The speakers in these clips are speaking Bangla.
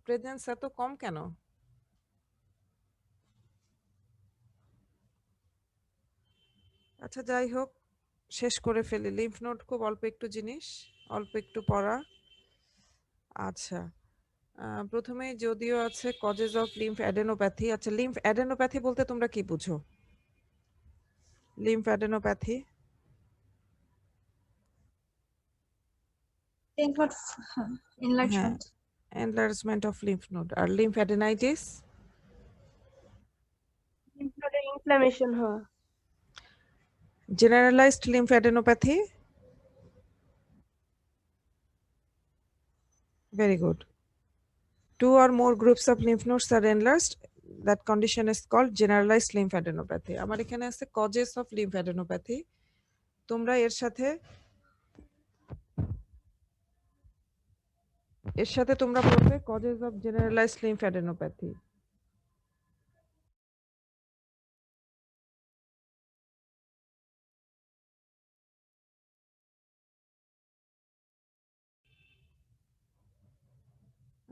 প্রেজেন্স এত কম কেন? আচ্ছা যাই হোক, শেষ করে ফেলি। লিম্ফ নোড খুব অল্প একটু জিনিস, অল্প একটু পড়া। আচ্ছা, প্রথমে যদিও আছে কজেস অফ লিম্ফ অ্যাডেনোপ্যাথি। আচ্ছা, লিম্ফ অ্যাডেনোপ্যাথি বলতে তোমরা কি বুঝো? লিম্ফ অ্যাডেনোপ্যাথি Lymph node হ্যাঁ, enlargement. Enlargement of lymph node. আর lymph adenitis Lymph node inflammation হওয়া। Generalised lymph adenopathy. Very good. Two or more groups of lymph nodes are enlarged. That condition is called generalized lymphadenopathy. আমার এখানে আছে causes of lymphadenopathy. তোমরা এর সাথে তোমরা পড়বে causes of generalized lymphadenopathy.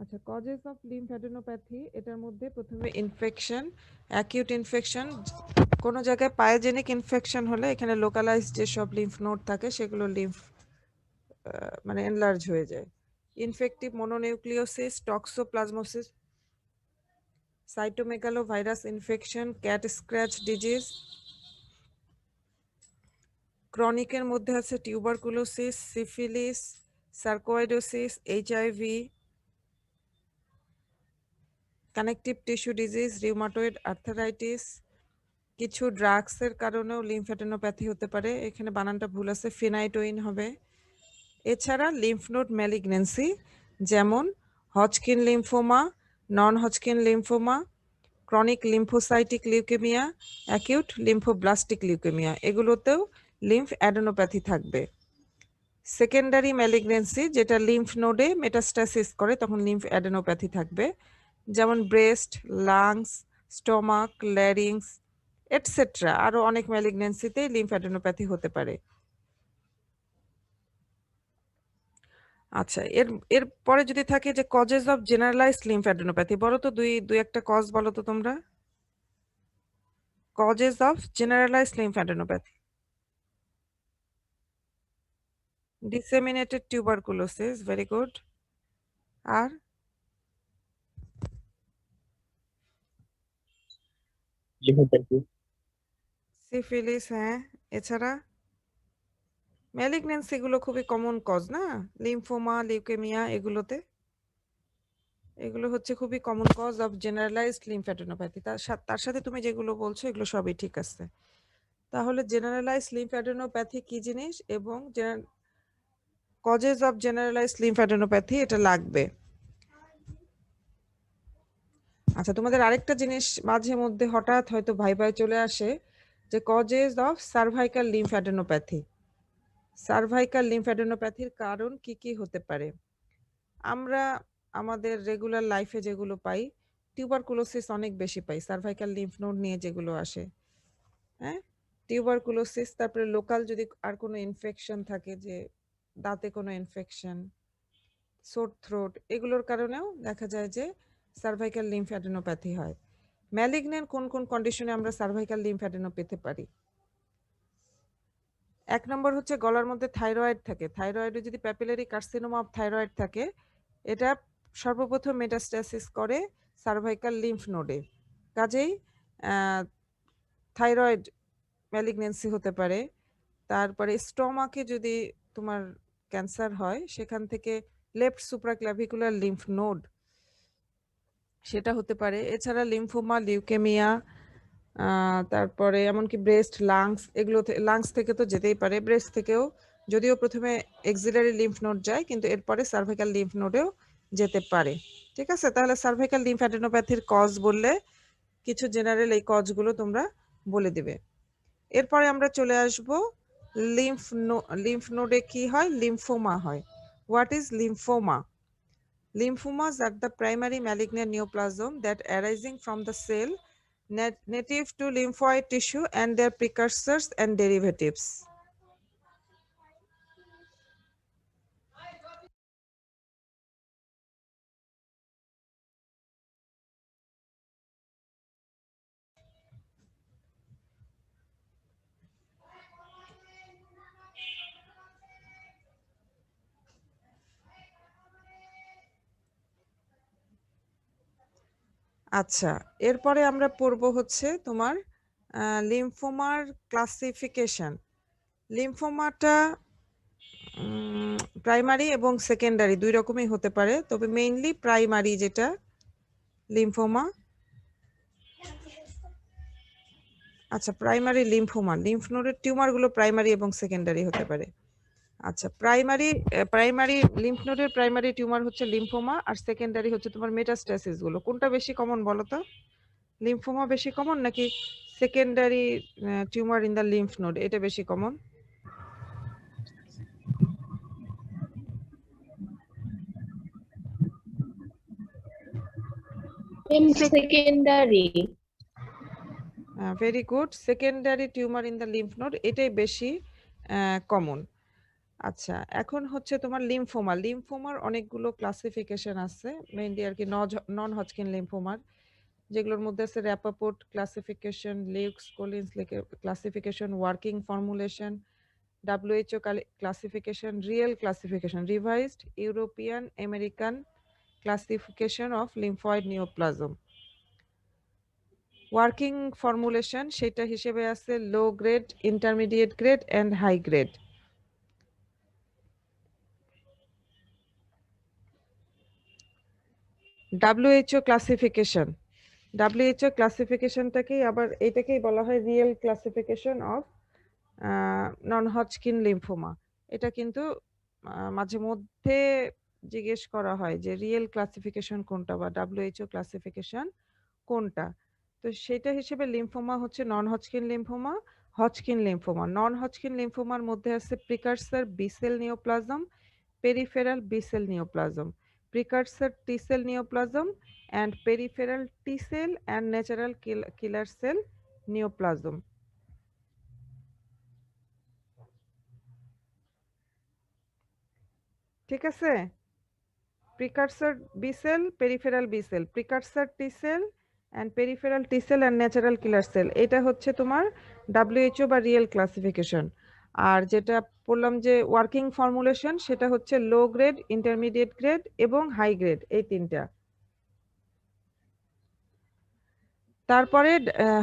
আচ্ছা, causes of lymphadenopathy এটার মধ্যে প্রথমে ইনফেকশন, অ্যাকিউট ইনফেকশন। কোনো জায়গায় পায়োজেনিক ইনফেকশন হলে এখানে লোকালাইজড যেসব লিম্ফ নোড থাকে সেগুলো লিম্ফ মানে এনলার্জ হয়ে যায়। Infective mononucleosis, toxoplasmosis, cytomegalovirus infection, cat scratch disease. ক্রনিকের মধ্যে আছে tuberculosis, syphilis, sarcoidosis, HIV, connective tissue disease, rheumatoid arthritis. কিছু ড্রাগসের কারণেও লিম্ফ্যাডেনোপ্যাথি হতে পারে, এখানে বানানটা ভুল আছে, ফিনাইটোইন হবে। এছাড়া লিম্ফ নোড ম্যালিগন্যান্সি যেমন Hodgkin lymphoma, non Hodgkin lymphoma, chronic lymphocytic leukaemia, acute lymphoblastic leukaemia, এগুলোতেও লিম্ফ অ্যাডেনোপ্যাথি থাকবে। সেকেন্ডারি ম্যালিগন্যান্সি যেটা লিম্ফ নোডে মেটাস্টাসিস করে তখন লিম্ফ অ্যাডেনোপ্যাথি থাকবে, যেমন breast, lungs, stomach, larynx etcetera. আরও অনেক ম্যালিগন্যান্সিতেই লিম্ফ অ্যাডেনোপ্যাথি হতে পারে। আচ্ছা, এর পরে যদি থাকে যে causes of generalised lymph adenopathy, বলো তো দুই একটা কজ বলো তো তোমরা। Causes of generalised lymph adenopathy. Disseminated tuberculosis, very good. আর লিম্ফোপ্যাথি। সিফিলিস, হ্যাঁ। এছাড়া ম্যালিগন্যান্সি গুলো খুবই কমন কজ না, লিম্ফোমা, লিউকেমিয়া, এগুলো হচ্ছে খুবই common cause of generalised lymphadenopathy. তার সাথে তুমি যেগুলো বলছো এগুলো সবই ঠিক আছে। তাহলে জেনারেলাইজড লিম্ফ্যাডেনোপ্যাথি কি জিনিস এবং কজেস অফ জেনারেলাইজড লিম্ফ্যাডেনোপ্যাথি এটা লাগবে। আচ্ছা, তোমাদের আরেকটা জিনিস মাঝে মধ্যে হঠাৎ হয়তো ভাইবায় চলে আসে যে causes of cervical lymphadenopathy. Cervical লিম্ফ্যাডেনোপ্যাথির কারণ কি কি হতে পারে? আমরা আমাদের রেগুলার লাইফে যেগুলো পাই, টিউবারকুলোসিস অনেক বেশি পাই সার্ভাইকাল লিম্ফ নোড নিয়ে যেগুলো আসে। হ্যাঁ, টিউবারকুলোসিস, তারপরে লোকাল যদি আর কোনো ইনফেকশন থাকে, যে দাঁতে কোনো ইনফেকশন, সোর থ্রোট, এগুলোর কারণেও দেখা যায় যে সার্ভাইকাল লিম্ফ্যাডেনোপ্যাথি হয়। ম্যালিগন্যান্ট কোন কোন কন্ডিশনে আমরা সার্ভাইকাল লিম্ফ্যাডেনো পেতে পারি? এক নম্বর হচ্ছে গলার মধ্যে থাইরয়েড থাকে, থাইরয়েডে যদি প্যাপিলারি কার্সিনোমা অফ থাইরয়েড থাকে, এটা সর্বপ্রথম মেটাস্ট্যাসিস করে সার্ভাইকাল লিম্ফ নোডে। কাজেই থাইরয়েড ম্যালিগন্যান্সি হতে পারে। তারপরে স্টোমাকে যদি তোমার ক্যান্সার হয়, সেখান থেকে লেফট সুপ্রাক্লাভিকুলার লিম্ফ নোড, সেটা হতে পারে। এছাড়া লিম্ফোমা, লিউকেমিয়া, তারপরে এমনকি ব্রেস্ট, লাংস, এগুলো লাংস থেকে তো যেতেই পারে, ব্রেস্ট থেকেও যদিও প্রথমে এক্সিলারি লিম্ফ নোড যায় কিন্তু এরপরে সার্ভাইকাল লিম্ফ নোডেও যেতে পারে। ঠিক আছে, তাহলে সার্ভাইকাল লিম্ফ অ্যাডেনোপ্যাথির কজ বললে কিছু জেনারেল এই কজগুলো তোমরা বলে দিবে। এরপরে আমরা চলে আসব লিম্ফ নোডে কি হয়, লিম্ফোমা হয়। What is lymphoma? Lymphomas are the primary malignant neoplasm that arising from the cell native to lymphoid tissue and their precursors and derivatives. আচ্ছা, এরপরে আমরা পড়বো হচ্ছে তোমার লিম্ফোমার ক্লাসিফিকেশন। লিম্ফোমাটা প্রাইমারি এবং সেকেন্ডারি দুই রকমই হতে পারে, তবে মেইনলি প্রাইমারি যেটা লিম্ফোমা। আচ্ছা, প্রাইমারি লিম্ফোমা, লিম্ফ নোডের টিউমারগুলো প্রাইমারি এবং সেকেন্ডারি হতে পারে। আচ্ছা, প্রাইমারি লিম্ফ নোডের প্রাইমারি টিউমার হচ্ছে লিম্ফোমা, আর সেকেন্ডারি হচ্ছে তোমার মেটাস্ট্যাসিস গুলো। কোনটা বেশি কমন বলো তো? লিম্ফোমা বেশি কমন নাকি secondary tumour in the lymph node এটা বেশি common? Secondary. Very good, secondary tumour in the lymph node এটাই বেশি কমন। আচ্ছা, এখন হচ্ছে তোমার লিম্ফোমা। লিম্ফোমার অনেকগুলো ক্লাসিফিকেশন আছে, মেইনলি আর কি নন হজকিন লিম্ফোমার, যেগুলোর মধ্যে আছে Rappaport classification, Lukes Collins classification, working formulation, WHO classification, real classification, revised European American classification of lymphoid neoplasm. Working formulation সেটা হিসেবে আছে low grade, intermediate grade and high grade. WHO classification, WHO ক্লাসিফিকেশনটাকেই আবার এটাকেই বলা হয় real classification of non Hodgkin lymphoma. এটা কিন্তু মাঝে মধ্যে জিজ্ঞেস করা হয় যে রিয়েল ক্লাসিফিকেশন কোনটা বা WHO ক্লাসিফিকেশন কোনটা। তো সেটা হিসেবে লিম্ফোমা হচ্ছে non Hodgkin lymphoma, Hodgkin lymphoma. Non Hodgkin লিম্ফোমার মধ্যে আছে precursor B cell neoplasm, peripheral B cell neoplasm, precursor T cell neoplasm and peripheral T cell and natural killer cell neoplasm. ঠিক আছে, precursor B cell, peripheral B cell, precursor T cell and peripheral T cell and natural killer cell, এটা হচ্ছে তোমার WHO বা রিয়েল ক্লাসিফিকেশন। আর যেটা বললাম যে ওয়ার্কিং ফর্মুলেশন, সেটা হচ্ছে লো গ্রেড, ইন্টারমিডিয়েট গ্রেড এবং হাই গ্রেড, এই তিনটা। তারপরে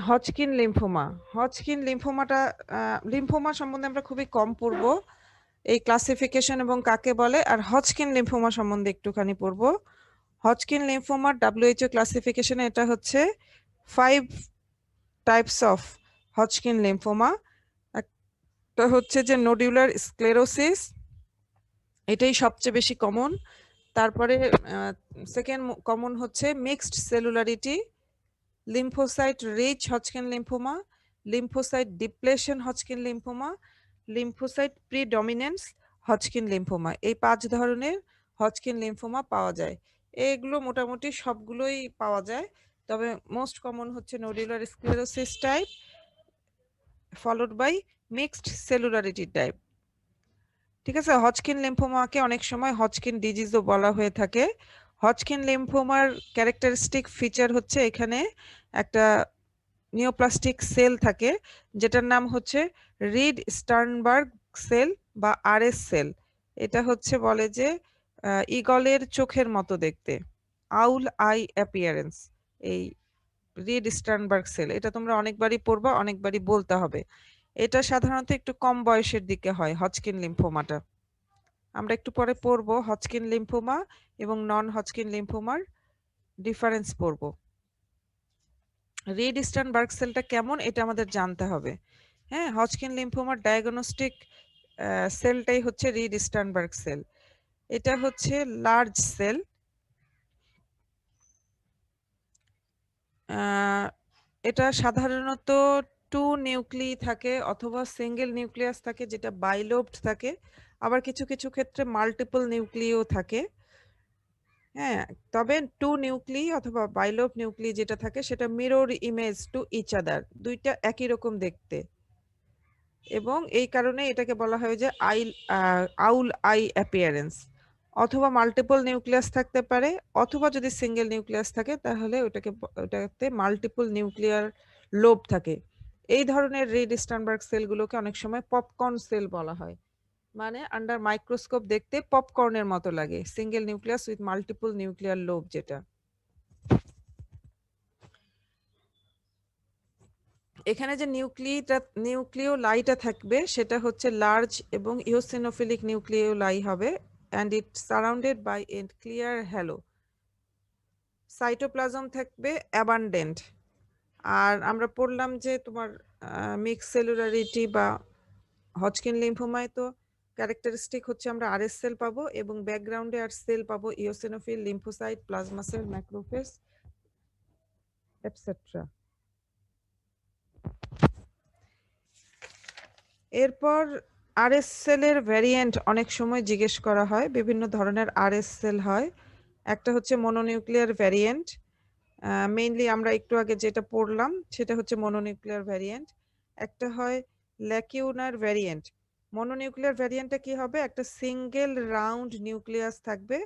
হজকিন লিম্ফোমা। হজকিন লিম্ফোমাটা, লিম্ফোমা সম্বন্ধে আমরা খুবই কম পড়বো, এই ক্লাসিফিকেশন এবং কাকে বলে, আর হজকিন লিম্ফোমা সম্বন্ধে একটুখানি পড়বো। হজকিন লিম্ফোমার WHO ক্লাসিফিকেশনে এটা হচ্ছে 5 টাইপস অফ হজকিন লিম্ফোমা। একটা হচ্ছে যে নোডুলার স্ক্লেরোসিস, এটাই সবচেয়ে বেশি কমন। তারপরে সেকেন্ড কমন হচ্ছে mixed cellularity, lymphocyte rich Hodgkin lymphoma, lymphocyte depletion Hodgkin lymphoma, lymphocyte predominance Hodgkin lymphoma. এই 5 ধরনের হজকিন লিম্ফোমা পাওয়া যায়। এগুলো মোটামুটি সবগুলোই পাওয়া যায়, তবে মোস্ট কমন হচ্ছে nodular sclerosis type, followed by mixed cellularity type. ঠিক আছে, হজকিন লিম্ফোমাকে অনেক সময় হজকিন ডিজিজও বলা হয়ে থাকে। হজকিন লিম্ফোমার ক্যারেক্টারিস্টিক ফিচার হচ্ছে এখানে একটা নিওপ্লাস্টিক সেল থাকে, যেটার নাম হচ্ছে রিড স্টার্নবার্গ সেল বা আরএস সেল। এটা হচ্ছে বলে যে ঈগলের চোখের মতো দেখতে, আউল আই অ্যাপিয়ারেন্স। এই রিড স্টার্নবার্গ সেল, এটা তোমরা অনেকবারই পড়বা, অনেকবারই বলতে হবে। এটা সাধারণত একটু কম বয়সের দিকে হয় হজকিন লিম্ফোমাটা। আমরা একটু পরে পড়বো হজকিন লিম্ফোমা এবং নন হজকিন লিম্ফোমার ডিফারেন্স পড়বো। রিড স্টার্নবার্গ সেলটা কেমন এটা আমাদের জানতে হবে। হ্যাঁ, হজকিন লিম্ফোমার ডায়াগনস্টিক সেলটাই হচ্ছে রিড স্টার্নবার্গ সেল। এটা হচ্ছে লার্জ সেল, এটা সাধারণত 2 নিউক্লিয়াই থাকে অথবা সিঙ্গেল নিউক্লিয়াস থাকে, যেটা বাইলোবড থাকে। আবার কিছু কিছু ক্ষেত্রে মাল্টিপল নিউক্লিও থাকে। হ্যাঁ, তবে 2 নিউক্লিয়াই অথবা বাইলোব নিউক্লিয়াই যেটা থাকে সেটা mirror image to each other, দুইটা একই রকম দেখতে, এবং এই কারণে এটাকে বলা হয় যে আউল আই অ্যাপিয়ারেন্স। অথবা মাল্টিপল নিউক্লিয়াস থাকতে পারে, অথবা যদি সিঙ্গেল নিউক্লিয়াস থাকে তাহলে ওটাতে মাল্টিপল নিউক্লিয়ার লোব থাকে। এই ধরনের রিড স্টার্নবার্গ সেলগুলোকে অনেক সময় পপকর্ন সেল বলা হয়, মানে আন্ডার মাইক্রোস্কোপ দেখতে পপকর্নের মতো লাগে, single nucleus with multiple nuclear lobe যেটা। এখানে যে নিউক্লিওলাইটা থাকবে সেটা হচ্ছে লার্জ এবং ইওসিনোফিলিক নিউক্লিওলাই হবে, and it surrounded by a clear halo. Cytoplasm থাকবে অ্যাবান্ডেন্ট। আর আমরা পড়লাম যে তোমার মিক্স সেলুলারিটি বা হজকিন লিম্ফোমায় তো ক্যারেক্টারিস্টিক হচ্ছে আমরা আরএস সেল পাবো এবং ব্যাকগ্রাউন্ডে আর সেল পাবো eosinophil, lymphocyte, plasma sell, macrophage etcetera. এরপর আরএস সেলের ভ্যারিয়েন্ট অনেক সময় জিজ্ঞেস করা হয়। বিভিন্ন ধরনের আরএস সেল হয়। একটা হচ্ছে মনোনিউক্লিয়ার ভ্যারিয়েন্ট, মেইনলি আমরা একটু আগে যেটা পড়লাম সেটা হচ্ছে মনোনিউক্লিয়ার ভ্যারিয়েন্ট। একটা হয় ল্যাকিউনার ভ্যারিয়েন্ট। মনোনিউক্লিয়ার ভ্যারিয়েন্টটা কি হবে, একটা সিঙ্গেল রাউন্ড নিউক্লিয়াস থাকবে,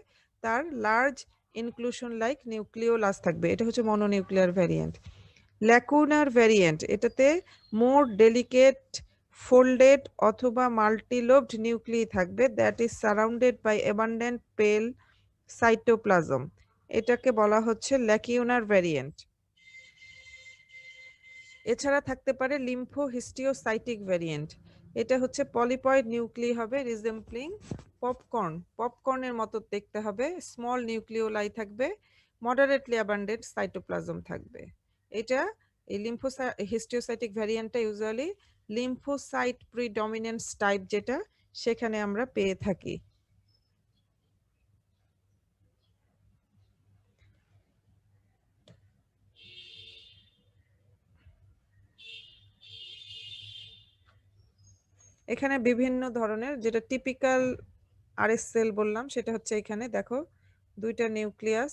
তার লার্জ ইনক্লুশন লাইক নিউক্লিওলাস থাকবে, এটা হচ্ছে মনোনিউক্লিয়ার ভ্যারিয়েন্ট। ল্যাকুনার ভ্যারিয়েন্ট, এটাতে মোর ডেলিকেট ফোল্ডেড অথবা মাল্টিলোবড নিউক্লিয়াই থাকবে, that is surrounded by abundant pale cytoplasm, এটাকে বলা হচ্ছে ল্যাকিউনার ভ্যারিয়েন্ট। এছাড়া থাকতে পারে লিম্ফোহিস্টিওসাইটিক ভ্যারিয়েন্ট, এটা হচ্ছে পলিপয়েড নিউক্লি হবে, রিজেম্বলিং পপকর্নের মতো দেখতে হবে, স্মল নিউক্লিওলাই থাকবে, মডারেটলি অ্যাবান্ডেন্ট সাইটোপ্লাজম থাকবে। এটা এই হিস্টিওসাইটিক ভ্যারিয়েন্টটা ইউজুয়ালি লিম্ফোসাইট প্রিডমিনেন্স টাইপ যেটা, সেখানে আমরা পেয়ে থাকি। এখানে বিভিন্ন ধরনের, যেটা টিপিক্যাল আরএস সেল বললাম সেটা হচ্ছে এখানে দেখো দুইটা নিউক্লিয়াস।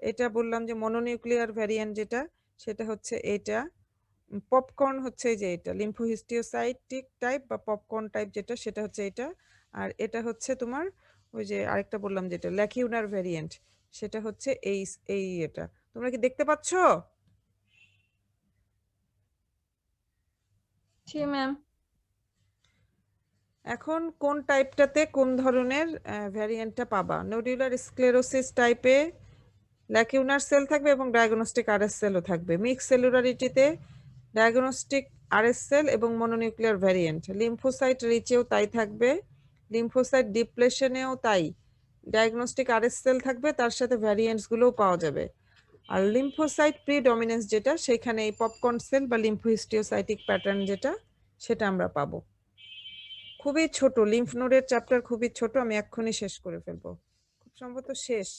এটা বললাম যে মনোনিউক্লিয়ার ভ্যারিয়েন্ট যেটা, সেটা হচ্ছে এটা। পপকর্ন হচ্ছে যে এটা লিম্ফোহিস্টিওসাইটিক টাইপ বা পপকর্ন টাইপ যেটা, সেটা হচ্ছে এটা। আর এটা হচ্ছে তোমার ওই যে আরেকটা বললাম যেটা ল্যাকিউনার ভ্যারিয়েন্ট, সেটা হচ্ছে এই এই এটা। তোমরা কি দেখতে পাচ্ছ? জি ম্যাম। এখন কোন টাইপটাতে কোন ধরনের ভ্যারিয়েন্টটা পাবা? নোডুলার স্ক্লেরোসিস টাইপে ল্যাকিউনার সেল থাকবে এবং ডায়াগনস্টিক আরএস সেলও থাকবে। মিক্স সেলুলারিটিতে ডায়াগনস্টিক আরএস সেল এবং মনোনিউক্লিয়ার ভ্যারিয়েন্ট। লিম্ফোসাইট রিচেও তাই থাকবে, লিম্ফোসাইট ডিপ্লেশনেও তাই, ডায়াগনস্টিক আরএস সেল থাকবে, তার সাথে ভ্যারিয়েন্টসগুলোও পাওয়া যাবে। আর লিম্ফোসাইট প্রিডমিনেন্স যেটা, সেখানে এই পপকর্ন সেল বা লিম্ফোহিস্টিওসাইটিক প্যাটার্ন যেটা, সেটা আমরা পাবো। খুবই ছোট, লিম্ফ নোডের চ্যাপ্টার খুবই ছোট, আমি এক্ষুনি শেষ করে ফেলবো, খুব সম্ভবত শেষ।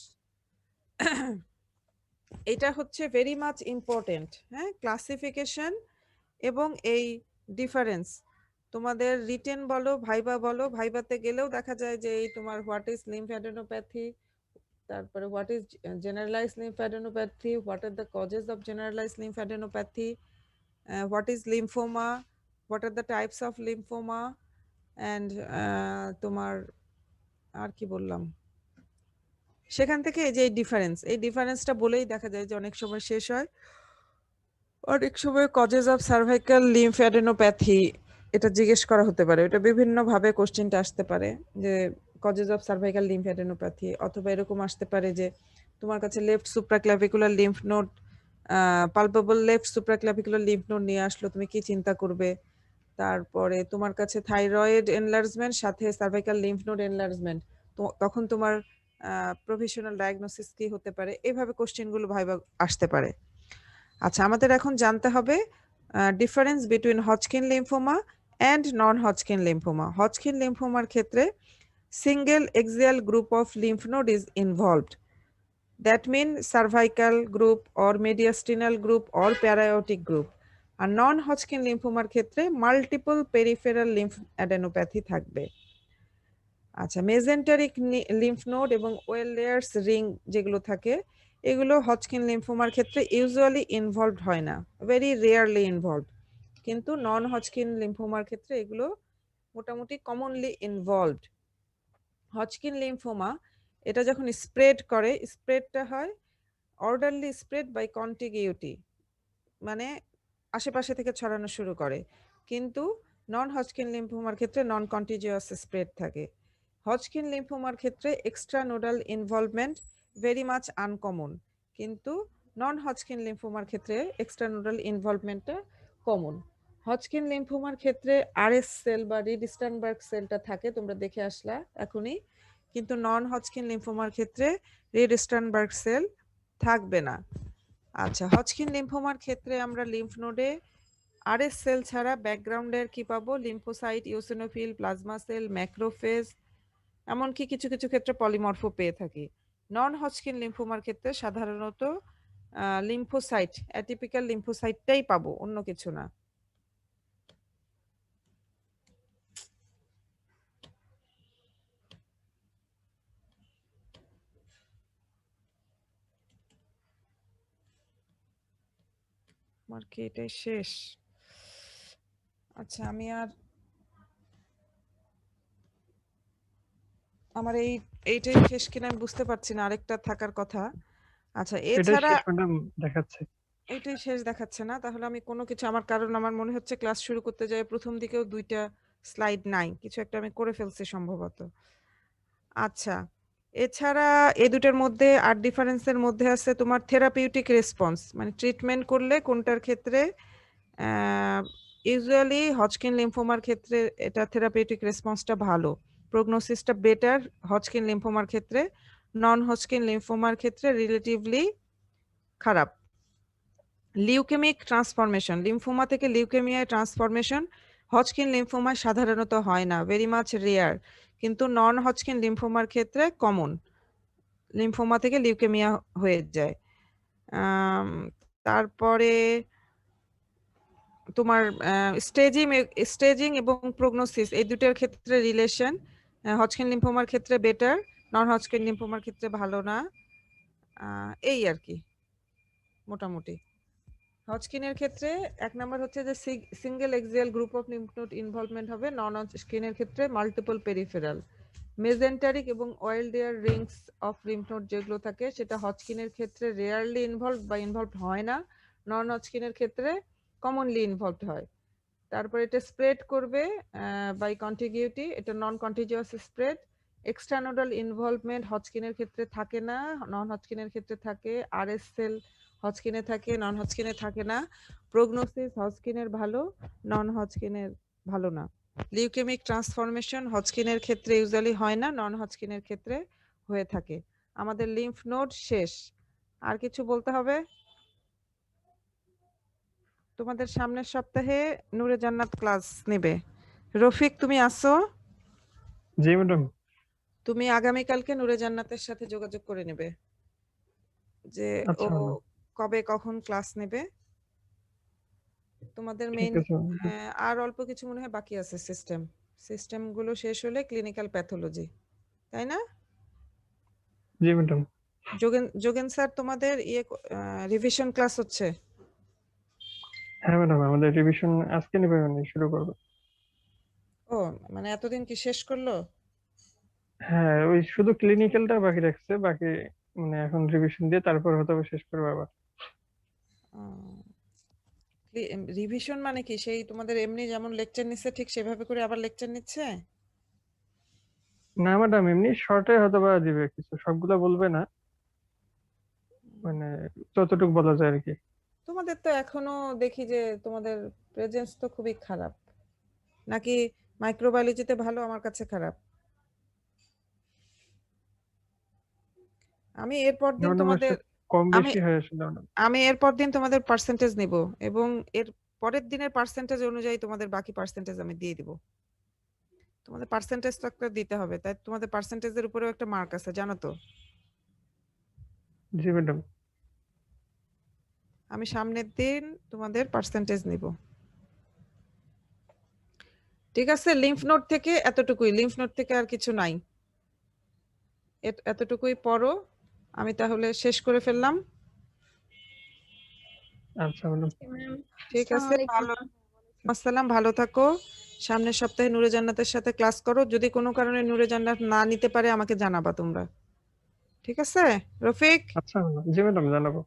এটা হচ্ছে ভেরি মাচ ইম্পর্টেন্ট, হ্যাঁ, ক্লাসিফিকেশন এবং এই ডিফারেন্স। তোমাদের রিটেন বলো, ভাইবা বলো, ভাইবাতে গেলেও দেখা যায় যে এই তোমার হোয়াট ইজ লিম্ফ্যাডেনোপ্যাথি, তারপরে what is generalised lymphadenopathy, what are the causes of generalised lymphadenopathy, what is lymphoma, what are the types of lymphoma, and তোমার আর কি বললাম, সেখান থেকে এই যে এই ডিফারেন্সটা বলেই দেখা যায় যে অনেক সময় শেষ হয়। অনেক সময় কজেস অফ সার্ভাইকাল লিম্ফ্যাডেনোপ্যাথি এটা জিজ্ঞেস করা হতে পারে, এটা বিভিন্ন ভাবে কোশ্চেনটা আসতে পারে যে কজেস অফ সার্ভাইকাল লিম্ফ্যাডেনোপ্যাথি, অথবা এরকম আসতে পারে যে তোমার কাছে left supraclavicular lymph node, palpable left supraclavicular lymph node নিয়ে আসলো, তুমি কি চিন্তা করবে? তারপরে তোমার কাছে থাইরয়েড এনলার্জমেন্ট সাথে সার্ভাইকাল লিম্ফ নোড এনলার্জমেন্ট, তখন তোমার প্রফেশনাল ডায়াগনোসিস কি হতে পারে? এইভাবে কোশ্চেনগুলো ভাইবা আসতে পারে। আচ্ছা, আমাদের এখন জানতে হবে difference between Hodgkin lymphoma and non Hodgkin lymphoma. Hodgkin লিম্ফোমার ক্ষেত্রে single axial group of lymph node is involved, that mean cervical group or mediastinal group or para-aortic group. আর নন হজকিন লিম্ফোমার ক্ষেত্রে মাল্টিপল পেরিফেরাল লিম্ফ অ্যাডেনোপ্যাথি থাকবে। আচ্ছা, মেজেন্টারিক লিম্ফ নোড এবং ওয়েল লেয়ার্স রিং যেগুলো থাকে, এগুলো হজকিন লিম্ফোমার ক্ষেত্রে ইউজুয়ালি ইনভলভড হয় না, ভেরি রেয়ারলি ইনভলভড। কিন্তু নন হজকিন লিম্ফোমার ক্ষেত্রে এগুলো মোটামুটি কমনলি ইনভলভড। হজকিন লিম্ফোমা এটা যখন স্প্রেড করে, স্প্রেডটা হয় অর্ডারলি স্প্রেড বাই কন্টিগিউটি, মানে আশেপাশে থেকে ছড়ানো শুরু করে। কিন্তু নন হজকিন লিম্ফোমার ক্ষেত্রে নন কন্টিজিউয়াস স্প্রেড থাকে। হজকিন লিম্ফোমার ক্ষেত্রে extra nodal involvement very much uncommon, কিন্তু নন হজকিন লিম্ফোমার ক্ষেত্রে এক্সট্রা নোডাল ইনভলভমেন্টটা কমন। হজকিন লিম্ফোমার ক্ষেত্রে আরএস সেল বা রিড-স্টার্নবার্গ সেলটা থাকে, তোমরা দেখে আসলা এখনই, কিন্তু নন হজকিন লিম্ফোমার ক্ষেত্রে রিড-স্টার্নবার্গ সেল থাকবে না। আচ্ছা, হজকিন লিম্ফোমার ক্ষেত্রে আমরা লিম্ফ নোডে আরএস সেল ছাড়া ব্যাকগ্রাউন্ডের কি পাবো? Lymphocyte, eosinophil, plasma sell, macrophage, এমনকি কিছু কিছু ক্ষেত্রে পলিমরফো পেয়ে থাকি। নন হজকিন লিম্ফোমার ক্ষেত্রে সাধারণত লিম্ফোসাইট, অ্যাটিপিক্যাল লিম্ফোসাইটটাই পাবো, অন্য কিছু না। আমার কি এটাই শেষ? আচ্ছা, আমি আর আমার এইটাই শেষ কিনা আমি বুঝতে পারছি না, আরেকটা থাকার কথা। আচ্ছা, এটাই এছাড়া শেষ ম্যাডাম দেখাচ্ছে। এইটাই শেষ দেখাচ্ছে না, তাহলে আমি কোনো কিছু, আমার কারণ আমার মনে হচ্ছে ক্লাস শুরু করতে যায় প্রথম দিকেও 2টা স্লাইড নাই, কিছু একটা আমি করে ফেলছি সম্ভবত। আচ্ছা, এছাড়া এই দুটোর মধ্যে আর ডিফারেন্সের মধ্যে আছে তোমার থেরাপিউটিক রেসপন্স, মানে ট্রিটমেন্ট করলে কোনটার ক্ষেত্রে ইউজুয়ালি হজকিন লিম্ফোমার ক্ষেত্রে এটা থেরাপিউটিক রেসপন্সটা ভালো, প্রগনোসিসটা বেটার হজকিন লিম্ফোমার ক্ষেত্রে, নন হজকিন লিম্ফোমার ক্ষেত্রে রিলেটিভলি খারাপ। লিউকেমিক ট্রান্সফরমেশন, লিম্ফোমা থেকে লিউকেমিয়ায় ট্রান্সফরমেশন হজকিন লিম্ফোমায় সাধারণত হয় না, ভেরি মাচ রেয়ার, কিন্তু নন হজকিন লিম্ফোমার ক্ষেত্রে কমন, লিম্ফোমা থেকে লিউকেমিয়া হয়ে যায়। তারপরে তোমার স্টেজিং এবং প্রগনোসিস এই দুটোর ক্ষেত্রে রিলেশন, হজকিন লিম্ফোমার ক্ষেত্রে বেটার, নন হজকিন লিম্ফোমার ক্ষেত্রে ভালো না। এই আর কি মোটামুটি। হজকিনের ক্ষেত্রে 1 নাম্বার হচ্ছে যে single axial group of lymph node involvement হবে, নন হজকিনের ক্ষেত্রে মাল্টিপল পেরিফেরাল। মেজেন্টারিক এবং ওয়েলডিয়ার রিংস অফ লিম্ফ নোড যেগুলো থাকে সেটা হজকিনের ক্ষেত্রে রেয়ারলি ইনভলভ হয় না, নন হজকিনের ক্ষেত্রে কমনলি ইনভলভড হয়। তারপর এটা স্প্রেড করবে বাই কন্টিগিউটি, এটা নন কন্টিজিউয়াস স্প্রেড। এক্সট্রানোডাল ইনভলভমেন্ট হজকিনের ক্ষেত্রে থাকে না, নন হজকিনের ক্ষেত্রে থাকে। আরএস সেল হজকিনে থাকে, নন হজকিনে থাকে না। প্রগনোসিস হজকিনের ভালো, নন হজকিনের ভালো না। লিউকেমিক ট্রান্সফরমেশন হজকিনের ক্ষেত্রে ইউজুয়ালি হয় না, নন হজকিনের ক্ষেত্রে হয়ে থাকে। আমাদের লিম্ফ নোড শেষ, আর কিছু বলতে হবে? তোমাদের সামনের সপ্তাহে নূরে জান্নাত ক্লাস নেবে। রফিক, তুমি আসো? জি ম্যাডাম। তুমি আগামীকালকে নূরে জান্নাতের সাথে যোগাযোগ করে নেবে যে ও আচ্ছা ম্যাডাম, কবে কখন ক্লাস নেবে। তোমাদের ঠিক মেইন আছে ম্যাডাম। আর অল্প কিছু মনে হয় বাকি আছে, সিস্টেমগুলো শেষ হলে ক্লিনিক্যাল প্যাথোলজি, তাই না? জি ম্যাডাম। যোগেন স্যার, তোমাদের রিভিশন ক্লাস হচ্ছে? হ্যাঁ ম্যাডাম, আমাদের রিভিশন আজকে নেবে, মানে শুরু করবে। ও, মানে এতদিন কি শেষ করলো? হ্যাঁ, ওই শুধু ক্লিনিক্যালটা বাকি রাখছে, বাকি মানে এখন রিভিশন দিয়ে তারপর হয়তো বা শেষ করবে আবার। রিভিশন মানে কি, সেই তোমাদের এমনি যেমন লেকচার নিচ্ছে ঠিক সেভাবে করে আবার লেকচার নিচ্ছে? না ম্যাডাম, এমনি শর্টে হয়তো বা দিবে, কিছু সবগুলা বলবে না, মানে যতটুকু বলা যায় আর কি। তোমাদের তো এখনো দেখি যে তোমাদের প্রেজেন্স তো খুবই খারাপ, নাকি মাইক্রোবায়োলজিতে ভালো, আমার কাছে খারাপ? আমি এরপর না দিন ম্যাডাম, তোমাদের আসলে কম আমি বেশি হয়ে আসলে ম্যাডাম। আমি এরপর দিন তোমাদের পার্সেন্টেজ নিব, এবং এর পরের দিনের পার্সেন্টেজ অনুযায়ী তোমাদের বাকি পার্সেন্টেজ আমি দিয়ে দিব। তোমাদের পার্সেন্টেজটা একটা দিতে হবে, তাই তোমাদের পার্সেন্টেজের উপরেও একটা মার্ক আছে, জানো তো? জি ম্যাডাম। আমি সামনের দিন তোমাদের পার্সেন্টেজ নিব। ঠিক আছে, লিম্ফ নোড থেকে এতটুকুই, লিম্ফ নোড থেকে আর কিছু নাই, এতটুকুই পড়ো। আমি তাহলে শেষ করে ফেললাম। আচ্ছা ম্যাডাম। ঠিক আছে, আসসালামু ভালো। আলাইকুম। আসসালাম, ভালো থাকো। সামনের সপ্তাহে নূরে জান্নাতের সাথে ক্লাস করো, যদি কোনো কারণে নূরে জান্নাত না নিতে পারে আমাকে জানাবা তোমরা। ঠিক আছে রফিক? আচ্ছা ম্যাডাম, জি ম্যাডাম, জানাবো।